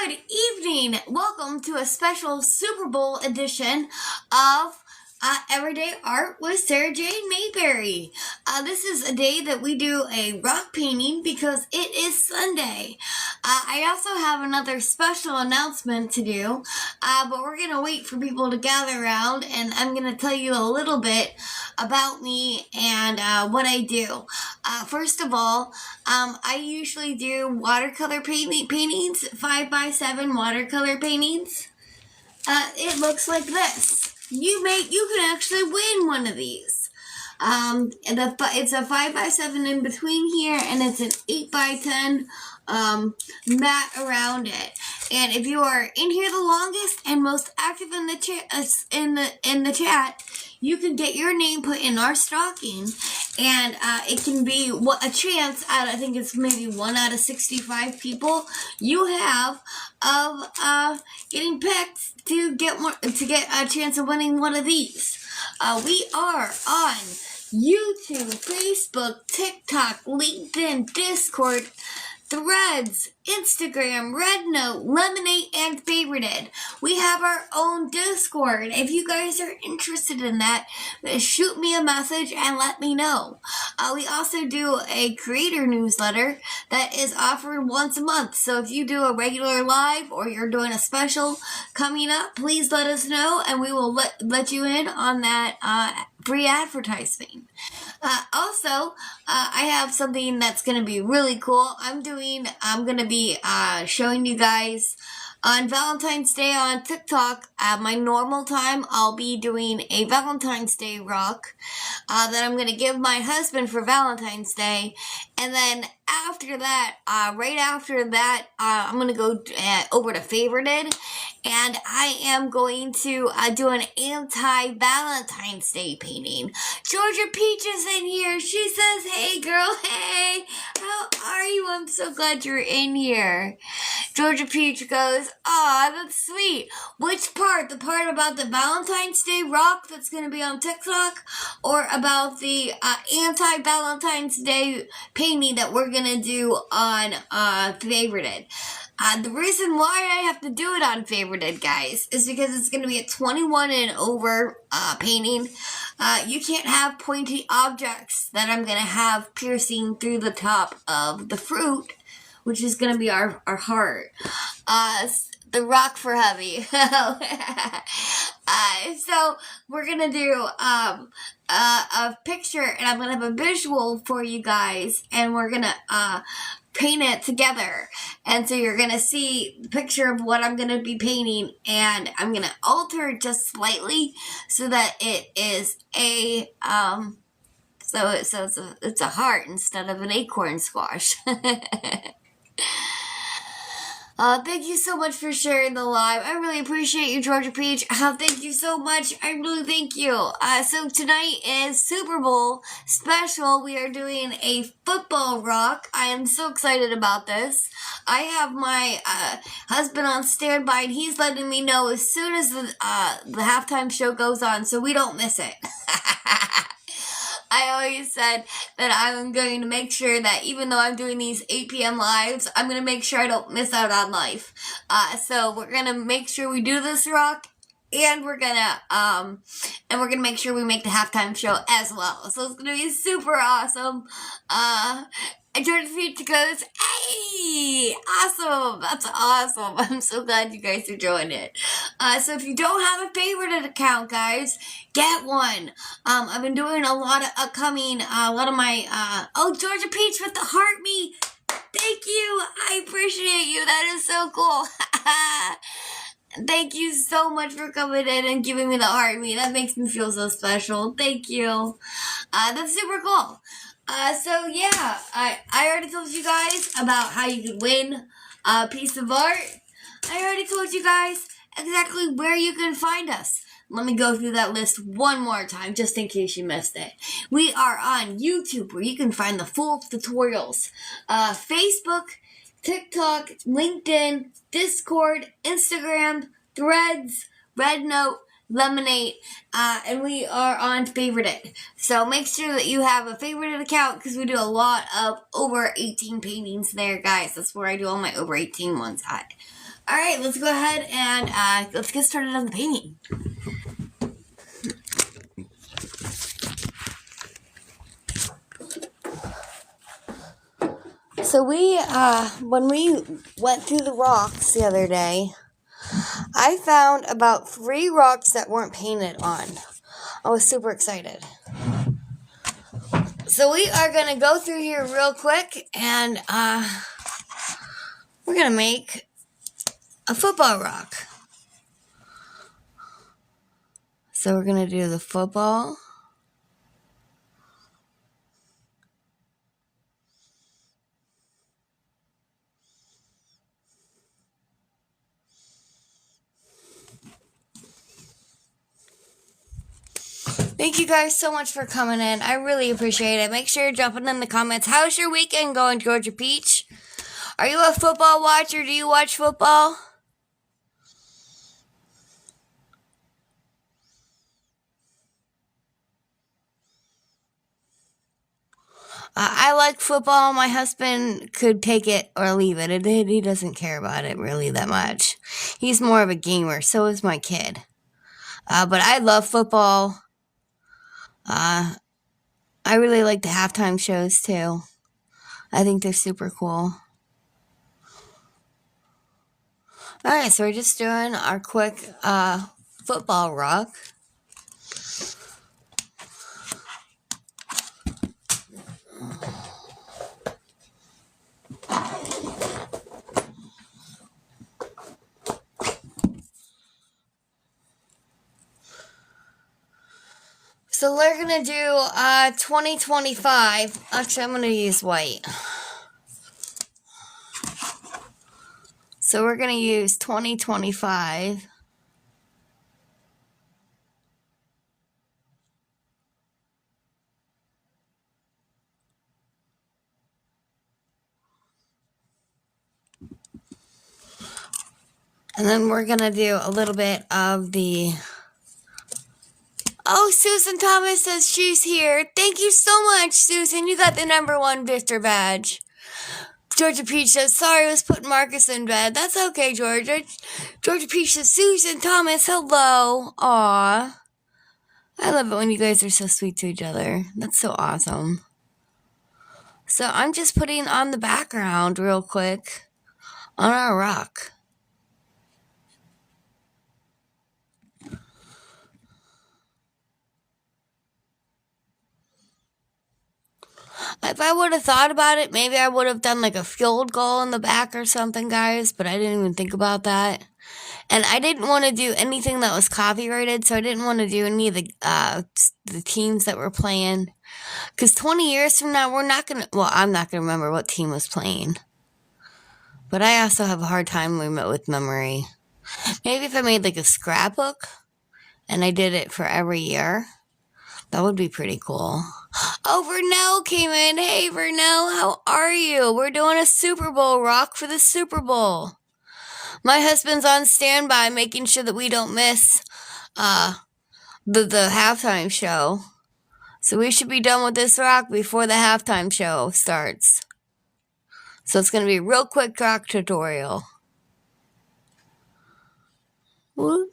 Good evening. Welcome to a special Super Bowl edition of Everyday Art with Sarah Jane Mayberry. This is a day that we do a rock painting because it is Sunday. I also have another special announcement to do, but we're going to wait for people to gather around, and I'm going to tell you a little bit about me and what I do. First of all, I usually do watercolor paintings, 5x7 watercolor paintings. It looks like this. You can actually win one of these. It's a 5x7 in between here, and it's an 8x10 mat around it. And if you are in here the longest and most active in the chat, you can get your name put in our stocking, and it can be a chance out. I think it's maybe 1 out of 65 people you have of getting picked to get a chance of winning one of these. We are on YouTube, Facebook, TikTok, LinkedIn, Discord, Threads, Instagram, RedNote, Lemonade, and Favorited. We have our own Discord. If you guys are interested in that, shoot me a message and let me know. We also do a creator newsletter that is offered once a month. So if you do a regular live or you're doing a special coming up, please let us know and we will let you in on that free advertising. Also, I have something that's going to be really cool. I'm going to be showing you guys on Valentine's Day on TikTok. At my normal time, I'll be doing a Valentine's Day rock that I'm going to give my husband for Valentine's Day. And then after that, right after that, I'm going to go over to Favorited. And I am going to do an anti-Valentine's Day painting. Georgia Peach is in here. She says, "Hey girl, hey, how are you? I'm so glad you're in here." Georgia Peach goes, "Aw, that's sweet. Which part? The part about the Valentine's Day rock that's going to be on TikTok? Or about the anti-Valentine's Day painting that we're going to do on Favorited?" The reason why I have to do it on Favorited, guys, is because it's going to be a 21 and over painting. You can't have pointy objects that I'm going to have piercing through the top of the fruit, which is going to be our heart. The rock for hubby. So we're going to do a picture, and I'm going to have a visual for you guys, and we're going to paint it together. And so you're going to see the picture of what I'm going to be painting, and I'm going to alter it just slightly so that it is it's a heart instead of an acorn squash. Thank you so much for sharing the live. I really appreciate you, Georgia Peach. Thank you so much. I really thank you. So tonight is Super Bowl special. We are doing a football rock. I am so excited about this. I have my husband on standby, and he's letting me know as soon as the halftime show goes on so we don't miss it. I always said that I'm going to make sure that even though I'm doing these 8 p.m. lives, I'm going to make sure I don't miss out on life. So we're going to make sure we do this rock, and we're going to make sure we make the halftime show as well. So it's going to be super awesome. And Georgia Peach goes, "Hey, awesome. That's awesome. I'm so glad you guys are joining it." So if you don't have a Favorited account, guys, get one. I've been doing a lot of upcoming, a lot of my, Georgia Peach with the heart me. Thank you. I appreciate you. That is so cool. Thank you so much for coming in and giving me the heart me. That makes me feel so special. Thank you. That's super cool. So yeah, I already told you guys about how you could win a piece of art. I already told you guys exactly where you can find us. Let me go through that list one more time, just in case you missed it. We are on YouTube, where you can find the full tutorials. Facebook, TikTok, LinkedIn, Discord, Instagram, Threads, RedNote, Lemonade, and we are on Favorite It. So make sure that you have a Favorite It account because we do a lot of over 18 paintings there, guys. That's where I do all my over 18 ones at. All right, let's go ahead and let's get started on the painting. So when we went through the rocks the other day, I found about 3 rocks that weren't painted on. I was super excited. So we are going to go through here real quick and we're going to make a football rock. So we're going to do the football. Thank you guys so much for coming in. I really appreciate it. Make sure you're jumping in the comments. How's your weekend going, Georgia Peach? Are you a football watcher? Do you watch football? I like football. My husband could take it or leave it. He doesn't care about it really that much. He's more of a gamer. So is my kid. But I love football. I really like the halftime shows too. I think they're super cool. Alright, so we're just doing our quick football rock. So we're going to do 2025. Actually, I'm going to use white. So we're going to use 2025. And then we're going to do a little bit of the... Oh, Susan Thomas says she's here. Thank you so much, Susan. You got the #1 Victor badge. Georgia Peach says, sorry, I was putting Marcus in bed. That's okay, Georgia. Georgia Peach says, Susan Thomas, hello. Aw. I love it when you guys are so sweet to each other. That's so awesome. So I'm just putting on the background real quick on our rock. If I would have thought about it, maybe I would have done like a field goal in the back or something, guys, but I didn't even think about that. And I didn't want to do anything that was copyrighted, so I didn't want to do any of the teams that were playing. Because 20 years from now, I'm not going to remember what team was playing. But I also have a hard time with memory. Maybe if I made like a scrapbook and I did it for every year, that would be pretty cool. Oh, Vernell came in. Hey, Vernell, how are you? We're doing a Super Bowl rock for the Super Bowl. My husband's on standby making sure that we don't miss the halftime show. So we should be done with this rock before the halftime show starts. So it's going to be a real quick rock tutorial. Whoop.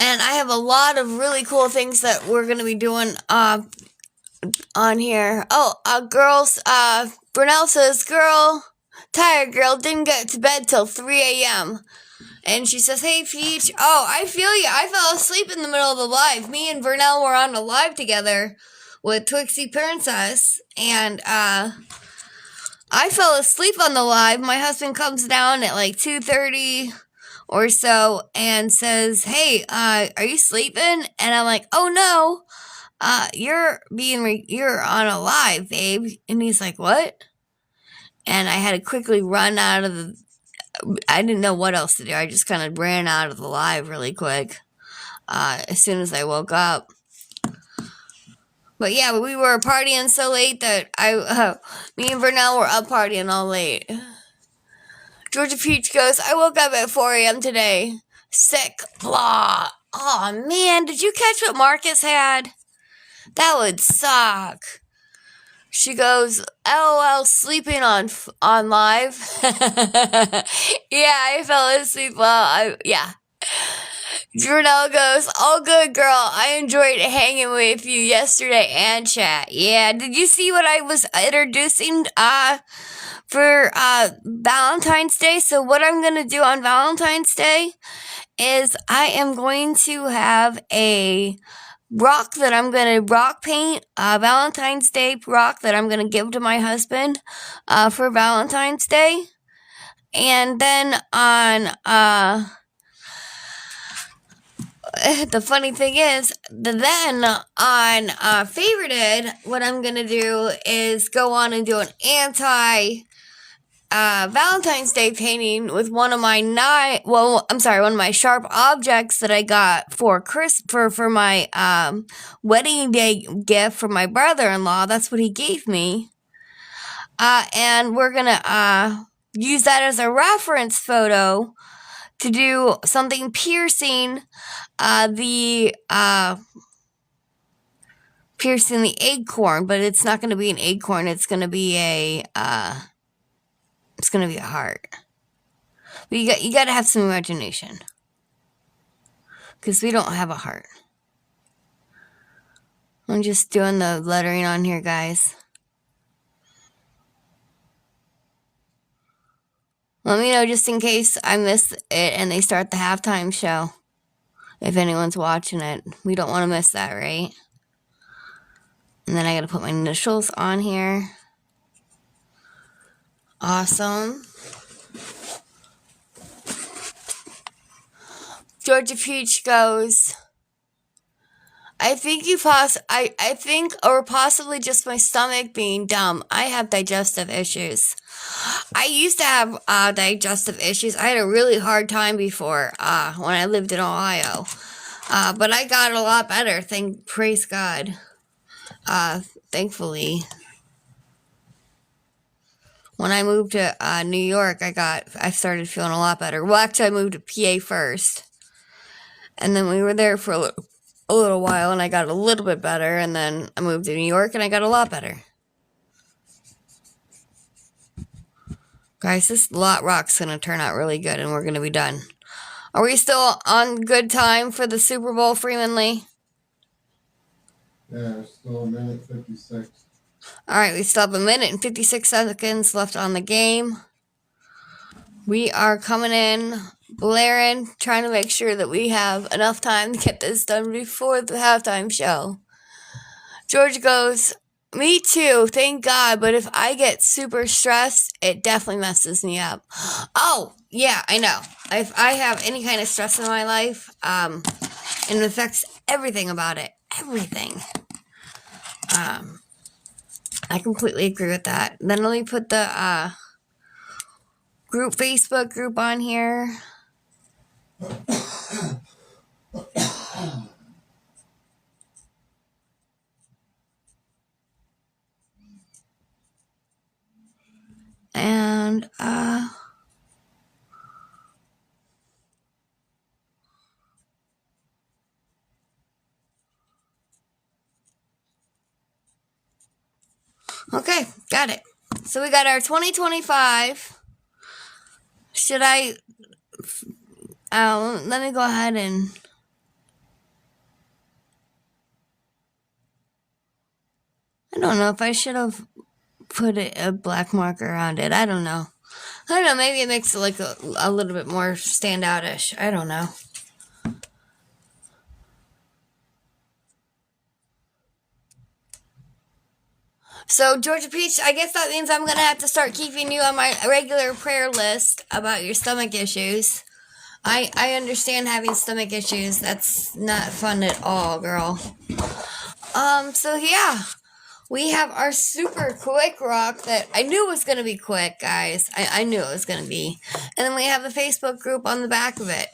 And I have a lot of really cool things that we're going to be doing on here. Oh, girls, Brunel says, tired girl, didn't get to bed till 3 a.m. And she says, hey, Peach. Oh, I feel you. I fell asleep in the middle of the live. Me and Vernell were on a live together with Twixie Princess. And I fell asleep on the live. My husband comes down at like 2:30 or so and says, hey, are you sleeping? And I'm like, oh, no. You're on a live, babe. And he's like, what? And I had to quickly run out of I didn't know what else to do. I just kind of ran out of the live really quick as soon as I woke up. But yeah, we were partying so late that me and Vernell were up partying all late. Georgia Peach goes, I woke up at 4 a.m. today. Sick. Blah. Oh, man. Did you catch what Marcus had? That would suck. She goes, LOL, sleeping on live. Yeah, I fell asleep yeah. Jurnell goes, all good, girl. I enjoyed hanging with you yesterday and chat. Yeah, did you see what I was introducing for Valentine's Day? So what I'm going to do on Valentine's Day is I am going to have a rock that I'm going to rock paint, Valentine's Day rock that I'm going to give to my husband for Valentine's Day. And then on, the funny thing is, then on Favorited, what I'm going to do is go on and do an Valentine's Day painting with one of my one of my sharp objects that I got for my wedding day gift from my brother-in-law. That's what he gave me. And we're gonna use that as a reference photo to do something piercing the acorn, but it's not going to be an acorn. It's going to be a heart. But you got to have some imagination, because we don't have a heart. I'm just doing the lettering on here, guys. Let me know just in case I miss it and they start the halftime show. If anyone's watching it, we don't want to miss that, right? And then I got to put my initials on here. Awesome. Georgia Peach goes, I think I think, or possibly just my stomach being dumb. I have digestive issues. I used to have digestive issues. I had a really hard time before when I lived in Ohio. But I got a lot better. Praise God. Thankfully. When I moved to New York, I started feeling a lot better. Well, actually, I moved to PA first. And then we were there for a little while, and I got a little bit better. And then I moved to New York, and I got a lot better. Guys, this lot rock's going to turn out really good, and we're going to be done. Are we still on good time for the Super Bowl, Freeman Lee? Yeah, still a minute 56. All right, we still have a minute and 56 seconds left on the game. We are coming in, blaring, trying to make sure that we have enough time to get this done before the halftime show. George goes, me too, thank God, but if I get super stressed, it definitely messes me up. Oh, yeah, I know. If I have any kind of stress in my life, it affects everything about it. Everything. I completely agree with that. Then let me put the Facebook group on here. And okay, got it. So we got our 2025. Should I let me go ahead and I don't know if I should have put a black mark around it. I don't know. Maybe it makes it like a little bit more standout-ish. I don't know. So, Georgia Peach, I guess that means I'm going to have to start keeping you on my regular prayer list about your stomach issues. I understand having stomach issues. That's not fun at all, girl. So yeah. We have our super quick rock that I knew was going to be quick, guys. I knew it was going to be. And then we have the Facebook group on the back of it.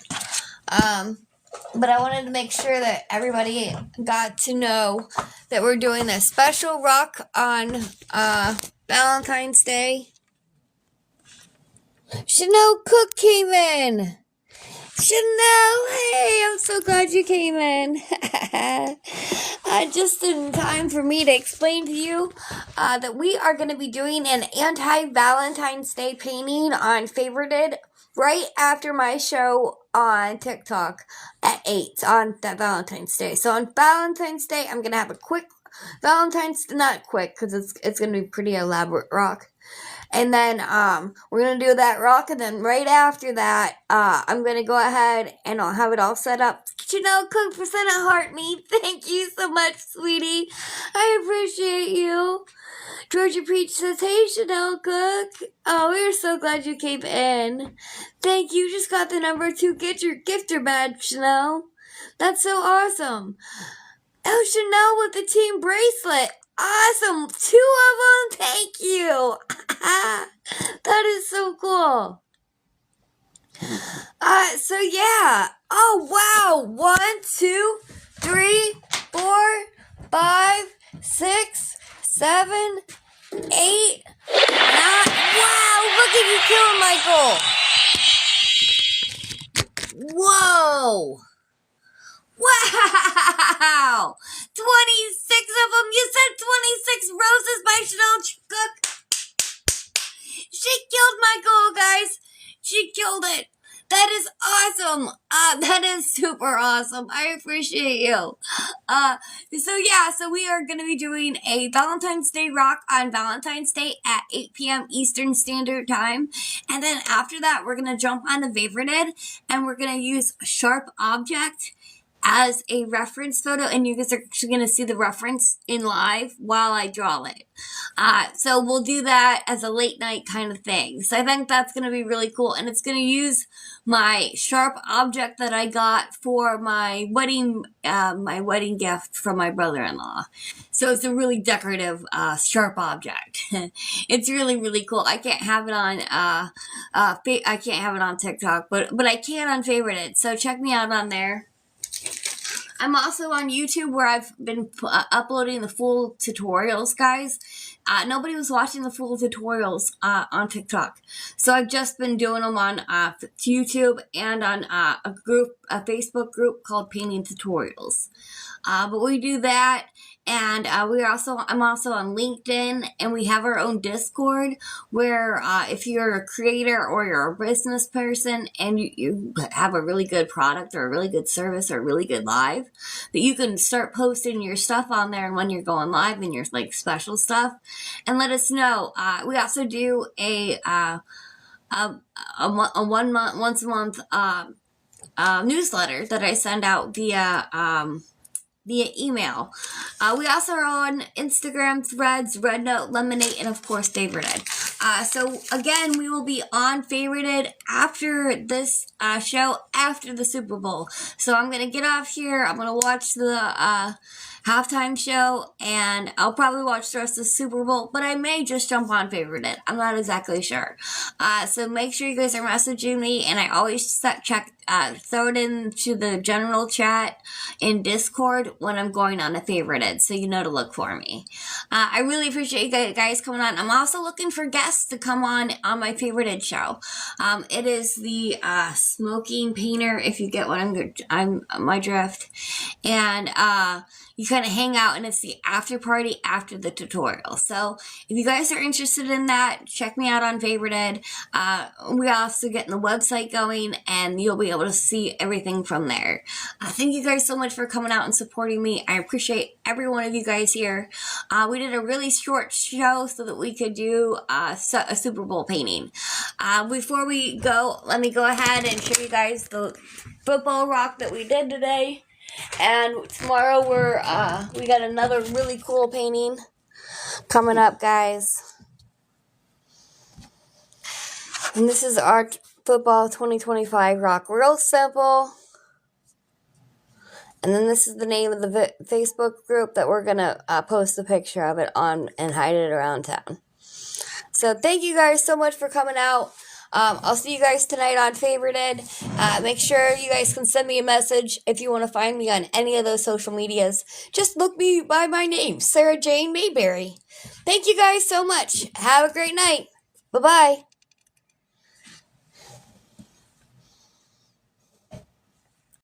But I wanted to make sure that everybody got to know that we're doing a special rock on Valentine's Day. Chanel Cook came in. Chanel, hey, I'm so glad you came in. Just in time for me to explain to you that we are going to be doing an anti-Valentine's Day painting on Favorited right after my show on TikTok at 8 on that Valentine's Day. So on Valentine's Day, I'm going to have a quick not quick, because it's going to be pretty elaborate rock. And then we're going to do that rock, and then right after that, I'm going to go ahead and I'll have it all set up. Chanel Cook for sending a heart me. Thank you so much, sweetie. I appreciate you. Georgia Peach says, hey, Chanel Cook. Oh, we're so glad you came in. Thank you. Just got the number to get your gifter badge, Chanel. That's so awesome. Oh, Chanel with the team bracelet. Awesome. 2 of them. Thank you. That is so cool. So yeah. Oh, wow. 1, 2, 3, 4, 5, 6, 7, 8, 9. Wow. Look at you killing Michael. Whoa. Wow! 26 of them! You said 26 roses by Chanel Cook! She killed my goal, guys! She killed it! That is awesome! That is super awesome. I appreciate you. So we are going to be doing a Valentine's Day rock on Valentine's Day at 8 p.m. Eastern Standard Time. And then after that, we're going to jump on the Favorited, and we're going to use a sharp object as a reference photo, and you guys are actually going to see the reference in live while I draw it. So we'll do that as a late night kind of thing. So I think that's going to be really cool, and it's going to use my sharp object that I got for my wedding gift from my brother-in-law. So it's a really decorative, sharp object. It's really, really cool. I can't have it on, I can't have it on TikTok, but I can on Favorited. So check me out on there. I'm also on YouTube, where I've been uploading the full tutorials, guys. Nobody was watching the full tutorials on TikTok. So I've just been doing them on YouTube and on a Facebook group called Painting Tutorials. But we do that, and I'm also on LinkedIn, and we have our own Discord where if you're a creator or you're a business person and you have a really good product or a really good service or a really good live, that you can start posting your stuff on there when you're going live and your like special stuff, and let us know. We also do a once a month newsletter that I send out via email. We also are on Instagram, Threads, Red Note, Lemonade, and of course Favorited. So again, we will be on Favorited after this show, after the Super Bowl. So I'm going to get off here. I'm going to watch the halftime show, and I'll probably watch the rest of the Super Bowl, but I may just jump on Favorited. I'm not exactly sure. So make sure you guys are messaging me, and I always throw it into the general chat in Discord when I'm going on a Favorited, so you know to look for me. I really appreciate you guys coming on. I'm also looking for guests to come on my Favorited show. It is the Smoking Painter, if you get what I'm my drift, and you kind of hang out, and it's the after party after the tutorial. So if you guys are interested in that, check me out on Favorited. We also getting the website going, and you'll be able to see everything from there. Thank you guys so much for coming out and supporting me. I appreciate every one of you guys here. We did a really short show so that we could do a Super Bowl painting. Before we go, let me go ahead and show you guys the football rock that we did today. And tomorrow we got another really cool painting coming up, guys. And this is our football 2025 rock. Real simple. And then this is the name of the Facebook group that we're going to post a picture of it on and hide it around town. So thank you guys so much for coming out. I'll see you guys tonight on Favorited. Make sure you guys can send me a message if you want to find me on any of those social medias. Just look me by my name, Sarah Jane Mayberry. Thank you guys so much. Have a great night. Bye-bye.